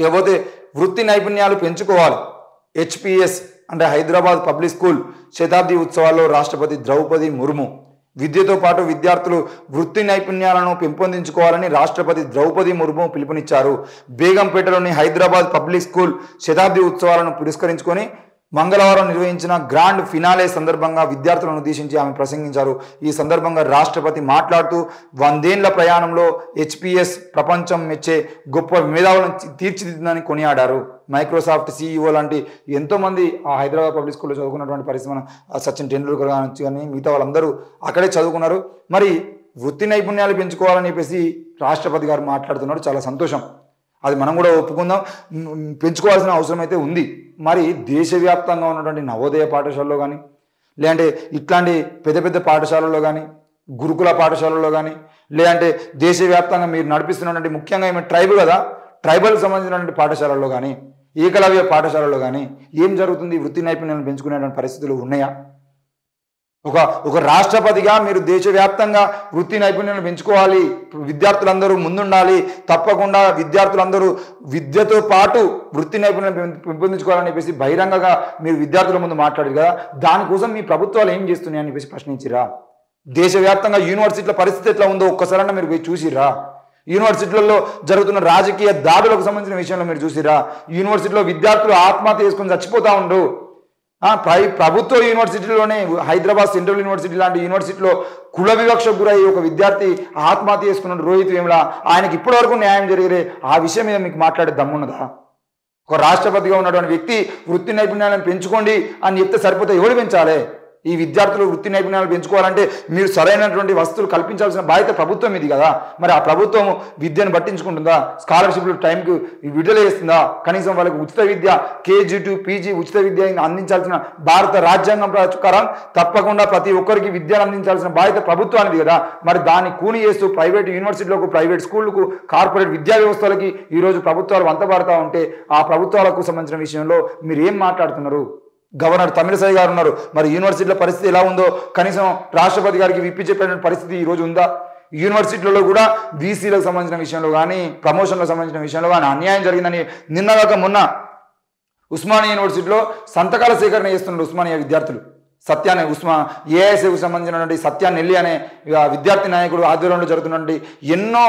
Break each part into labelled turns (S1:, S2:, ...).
S1: ఇకపోతే వృత్తి నైపుణ్యాలు పెంచుకోవాలి. హెచ్పిఎస్ అంటే హైదరాబాద్ పబ్లిక్ స్కూల్ శతాబ్ది ఉత్సవాల్లో రాష్ట్రపతి ద్రౌపది ముర్ము విద్యతో పాటు విద్యార్థులు వృత్తి నైపుణ్యాలను పెంపొందించుకోవాలని రాష్ట్రపతి ద్రౌపది ముర్ము పిలుపునిచ్చారు. బేగంపేటలోని హైదరాబాద్ పబ్లిక్ స్కూల్ శతాబ్ది ఉత్సవాలను పురస్కరించుకొని మంగళవారం నిర్వహించిన గ్రాండ్ ఫినాలే సందర్భంగా విద్యార్థులను ఉద్దేశించి ఆమె ప్రసంగించారు. ఈ సందర్భంగా రాష్ట్రపతి మాట్లాడుతూ 100 ఏళ్ల ప్రయాణంలో హెచ్పిఎస్ ప్రపంచం మెచ్చే గొప్ప మేధావులను తీర్చిదిద్దిందని కొనియాడారు. మైక్రోసాఫ్ట్ సీఈఓ లాంటి ఎంతోమంది ఆ హైదరాబాద్ పబ్లిక్ స్కూల్లో చదువుకున్నటువంటి పరిస్థితి మన సచిన్ టెండూల్కర్ కానీ మిగతా వాళ్ళందరూ అక్కడే చదువుకున్నారు. మరి వృత్తి నైపుణ్యాలు పెంచుకోవాలని చెప్పేసి రాష్ట్రపతి గారు మాట్లాడుతున్నారు. చాలా సంతోషం, అది మనం కూడా ఒప్పుకుందాం, పెంచుకోవాల్సిన అవసరం అయితే ఉంది. మరి దేశవ్యాప్తంగా ఉన్నటువంటి నవోదయ పాఠశాలలో కానీ లేదంటే ఇట్లాంటి పెద్ద పెద్ద పాఠశాలల్లో కానీ గురుకుల పాఠశాలల్లో కానీ లేదంటే దేశవ్యాప్తంగా మీరు నడిపిస్తున్నటువంటి ముఖ్యంగా ఏమైనా ట్రైబల్ కదా, ట్రైబల్కి సంబంధించినటువంటి పాఠశాలల్లో కానీ ఏకలవ్య పాఠశాలలో కానీ ఏం జరుగుతుంది? వృత్తి నైపుణ్యాలను పెంచుకునేటువంటి పరిస్థితులు ఉన్నాయా? ఒక రాష్ట్రపతిగా మీరు దేశవ్యాప్తంగా వృత్తి నైపుణ్యాలను పెంచుకోవాలి, విద్యార్థులందరూ ముందుండాలి, తప్పకుండా విద్యార్థులందరూ విద్యతో పాటు వృత్తి నైపుణ్యాలను పెంపొందించుకోవాలని చెప్పేసి బహిరంగంగా మీరు విద్యార్థుల ముందు మాట్లాడారు కదా, దానికోసం మీ ప్రభుత్వాలు ఏం చేస్తున్నాయని చెప్పేసి ప్రశ్నించిరా? దేశవ్యాప్తంగా యూనివర్సిటీల పరిస్థితి ఎట్లా ఉందో ఒక్కసారన్నా మీరు పోయి చూసిరా? యూనివర్సిటీలలో జరుగుతున్న రాజకీయ దాడులకు సంబంధించిన విషయంలో మీరు చూసిరా? యూనివర్సిటీలో విద్యార్థులు ఆత్మహత్య చేసుకుని చచ్చిపోతా ఉండు. ప్రభుత్వ యూనివర్సిటీలోనే హైదరాబాద్ సెంట్రల్ యూనివర్సిటీ లాంటి యూనివర్సిటీలో కుల వివక్షకు గురై ఒక విద్యార్థి ఆత్మహత్య చేసుకున్న రోహిత్ వేముల, ఆయనకి ఇప్పటివరకు న్యాయం జరిగిరే ఆ విషయం మీద మీకు మాట్లాడే దమ్మున్నదా? ఒక రాష్ట్రపతిగా ఉన్నటువంటి వ్యక్తి వృత్తి నైపుణ్యాలను పెంచుకోండి అని చెప్తే సరిపోతే ఎవరు పెంచాలి? ఈ విద్యార్థులు వృత్తి నైపుణ్యాలు పెంచుకోవాలంటే మీరు సరైనటువంటి వస్తువులు కల్పించాల్సిన బాధ్యత ప్రభుత్వం ఇది కదా. మరి ఆ ప్రభుత్వం విద్యను పట్టించుకుంటుందా? స్కాలర్షిప్లు టైంకి విడుదల చేస్తుందా? కనీసం వాళ్ళకి ఉచిత విద్య KG to PG ఉచిత విద్య అందించాల్సిన భారత రాజ్యాంగం ప్రకారం తప్పకుండా ప్రతి ఒక్కరికి విద్యను అందించాల్సిన బాధ్యత ప్రభుత్వానికి కదా. మరి దాన్ని కూని చేస్తూ ప్రైవేట్ యూనివర్సిటీలకు, ప్రైవేట్ స్కూళ్లకు, కార్పొరేట్ విద్యా వ్యవస్థలకి ఈరోజు ప్రభుత్వాలు వంతపడతా ఉంటే ఆ ప్రభుత్వాలకు సంబంధించిన విషయంలో మీరు ఏం మాట్లాడుతున్నారు? గవర్నర్ తమిళసై గారు ఉన్నారు, మరి యూనివర్సిటీల పరిస్థితి ఎలా ఉందో కనీసం రాష్ట్రపతి గారికి విప్పి చెప్పేటువంటి పరిస్థితి ఈరోజు ఉందా? యూనివర్సిటీలలో కూడా బీసీలకు సంబంధించిన విషయంలో కానీ ప్రమోషన్లకు సంబంధించిన విషయంలో కానీ అన్యాయం జరిగిందని నిన్నగాక మొన్న ఉస్మానియా యూనివర్సిటీలో సంతకాల సేకరణ చేస్తున్నారు ఉస్మానియా విద్యార్థులు. ఏఐఎస్ఏకు సంబంధించినటువంటి సత్యానెల్లి అనే విద్యార్థి నాయకుడు ఆధ్వర్యంలో జరుగుతున్నటువంటి ఎన్నో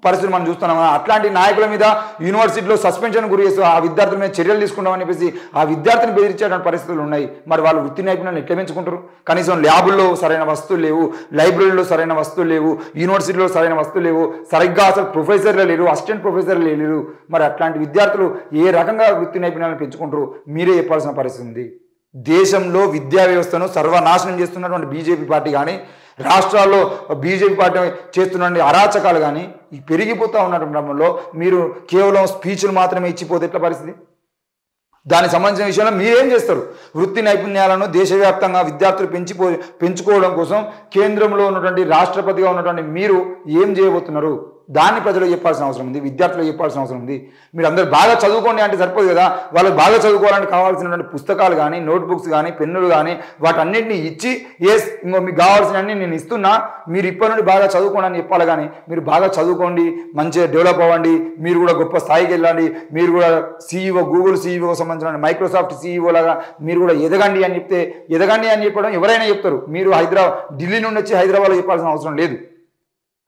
S1: పరిస్థితులు మనం చూస్తున్నాం. అట్లాంటి నాయకుల మీద యూనివర్సిటీలో సస్పెన్షన్ గురి చేస్తూ ఆ విద్యార్థుల మీద చర్యలు తీసుకుంటామని చెప్పేసి ఆ విద్యార్థిని బెదిరించేటువంటి పరిస్థితులు ఉన్నాయి. మరి వాళ్ళు వృత్తి నైపుణ్యాలను ఎట్లా పెంచుకుంటారు? కనీసం ల్యాబుల్లో సరైన వస్తువులు లేవు, లైబ్రరీలో సరైన వస్తువులు లేవు, యూనివర్సిటీలో సరైన వస్తువులు లేవు, సరిగ్గా అసలు ప్రొఫెసర్లు లేరు, అసిస్టెంట్ ప్రొఫెసర్లు లేరు. మరి అట్లాంటి విద్యార్థులు ఏ రకంగా వృత్తి నైపుణ్యాలను పెంచుకుంటారు? మీరే చెప్పాల్సిన పరిస్థితి ఉంది. దేశంలో విద్యా వ్యవస్థను సర్వనాశనం చేస్తున్నటువంటి బీజేపీ పార్టీ కానీ రాష్ట్రాల్లో బీజేపీ పార్టీ చేస్తున్న అరాచకాలు కానీ పెరిగిపోతూ ఉన్నటువంటి క్రమంలో మీరు కేవలం స్పీచ్లు మాత్రమే ఇచ్చిపోతే ఎట్లా పరిస్థితి? దానికి సంబంధించిన విషయంలో మీరేం చేస్తారు? వృత్తి నైపుణ్యాలను దేశవ్యాప్తంగా విద్యార్థులు పెంచుకోవడం కోసం కేంద్రంలో ఉన్నటువంటి రాష్ట్రపతిగా ఉన్నటువంటి మీరు ఏం చేయబోతున్నారు? దాన్ని ప్రజలు చెప్పాల్సిన అవసరం ఉంది, విద్యార్థులు చెప్పాల్సిన అవసరం ఉంది. మీరు అందరూ బాగా చదువుకోండి అంటే సరిపోదు కదా. వాళ్ళు బాగా చదువుకోవాలంటే కావాల్సినటువంటి పుస్తకాలు కానీ, నోట్బుక్స్ కానీ, పెన్నులు కానీ వాటన్నింటినీ ఇచ్చి ఇంకో మీకు కావాల్సినవన్నీ నేను ఇస్తున్నా, మీరు ఇప్పటి నుండి బాగా చదువుకోండి అని చెప్పాలి. కానీ మీరు బాగా చదువుకోండి, మంచిగా డెవలప్ అవ్వండి, మీరు కూడా గొప్ప స్థాయికి వెళ్ళండి, మీరు కూడా CEO గూగుల్ CEO సంబంధించిన మైక్రోసాఫ్ట్ CEO లాగా మీరు కూడా ఎదగండి అని చెప్తే ఎదగండి అని చెప్పడం ఎవరైనా చెప్తారు. మీరు ఢిల్లీ నుండి వచ్చి హైదరాబాద్లో చెప్పాల్సిన అవసరం లేదు.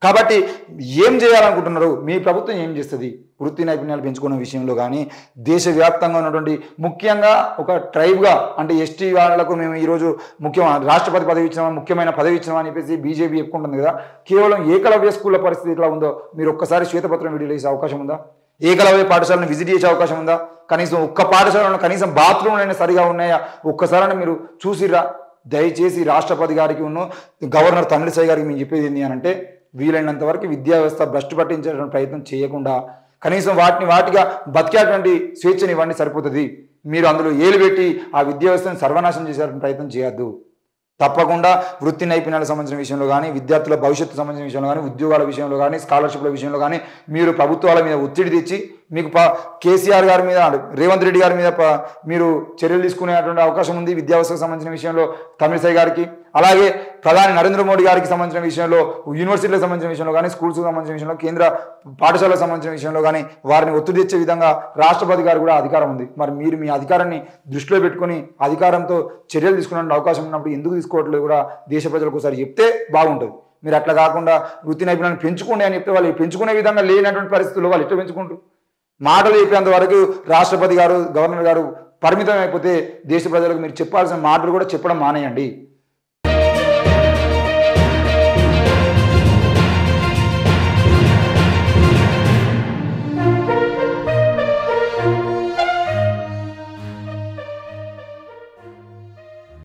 S1: కాబట్టి ఏం చేయాలనుకుంటున్నారు? మీ ప్రభుత్వం ఏం చేస్తుంది? వృత్తి నైపుణ్యాలు పెంచుకునే విషయంలో కానీ దేశవ్యాప్తంగా ఉన్నటువంటి ముఖ్యంగా ఒక ట్రైబ్గా అంటే ఎస్టీ వాళ్ళకు మేము ఈరోజు రాష్ట్రపతి పదవి ఇచ్చినామని, ముఖ్యమైన పదవి ఇచ్చినామని చెప్పేసి బీజేపీ చెప్పుకుంటుంది కదా. కేవలం ఏకలవ్య స్కూళ్ళ పరిస్థితి ఎట్లా ఉందో మీరు ఒక్కసారి శ్వేతపత్రం విడుదల చేసే అవకాశం ఉందా? ఏకలవ్య పాఠశాలను విజిట్ చేసే అవకాశం ఉందా? కనీసం ఒక్క పాఠశాలలో కనీసం బాత్రూమ్లైనా సరిగా ఉన్నాయా? ఒక్కసారైనా మీరు చూసిరా? దయచేసి రాష్ట్రపతి గారికి గవర్నర్ తమిళసై గారికి మేము చెప్పేది ఏంటి అని అంటే, వీలైనంత వరకు విద్యా వ్యవస్థ భ్రష్టు పట్టించేటువంటి ప్రయత్నం చేయకుండా కనీసం వాటిగా బతికేటువంటి స్వేచ్ఛని ఇవ్వండి, సరిపోతుంది. మీరు అందులో ఏలు పెట్టి ఆ విద్యా వ్యవస్థను సర్వనాశనం చేసేటువంటి ప్రయత్నం చేయొద్దు. తప్పకుండా వృత్తి నైపుణ్యాలకు సంబంధించిన విషయంలో కానీ, విద్యార్థుల భవిష్యత్తు సంబంధించిన విషయంలో కానీ, ఉద్యోగాల విషయంలో కానీ, స్కాలర్షిప్ల విషయంలో కానీ మీరు ప్రభుత్వాల మీద ఒత్తిడి తెచ్చి మీకు కేసీఆర్ గారి మీద, రేవంత్ రెడ్డి గారి మీద మీరు చర్యలు తీసుకునేటువంటి అవకాశం ఉంది. విద్యా వ్యవస్థకు సంబంధించిన విషయంలో తమిళసై గారికి అలాగే ప్రధాని నరేంద్ర మోడీ గారికి సంబంధించిన విషయంలో, యూనివర్సిటీలకు సంబంధించిన విషయంలో కానీ, స్కూల్స్కి సంబంధించిన విషయంలో, కేంద్ర పాఠశాలకు సంబంధించిన విషయంలో కానీ వారిని ఒత్తిడి తెచ్చే విధంగా రాష్ట్రపతి గారు కూడా అధికారం ఉంది. మరి మీరు మీ అధికారాన్ని దృష్టిలో పెట్టుకొని అధికారంతో చర్యలు తీసుకునే అవకాశం ఉన్నప్పుడు ఎందుకు తీసుకోవట్లేదు కూడా దేశ ప్రజలకు ఒకసారి చెప్తే బాగుంటుంది. మీరు అట్లా కాకుండా వృత్తి నైపుణ్యాన్ని పెంచుకోండి అని చెప్తే వాళ్ళు పెంచుకునే విధంగా లేనటువంటి పరిస్థితుల్లో వాళ్ళు ఎట్లా పెంచుకుంటారు? మాటలు చెప్పేంత వరకు రాష్ట్రపతి గారు, గవర్నర్ గారు పరిమితం అయిపోతే దేశ ప్రజలకు మీరు చెప్పాల్సిన మాటలు కూడా చెప్పడం మానేయండి.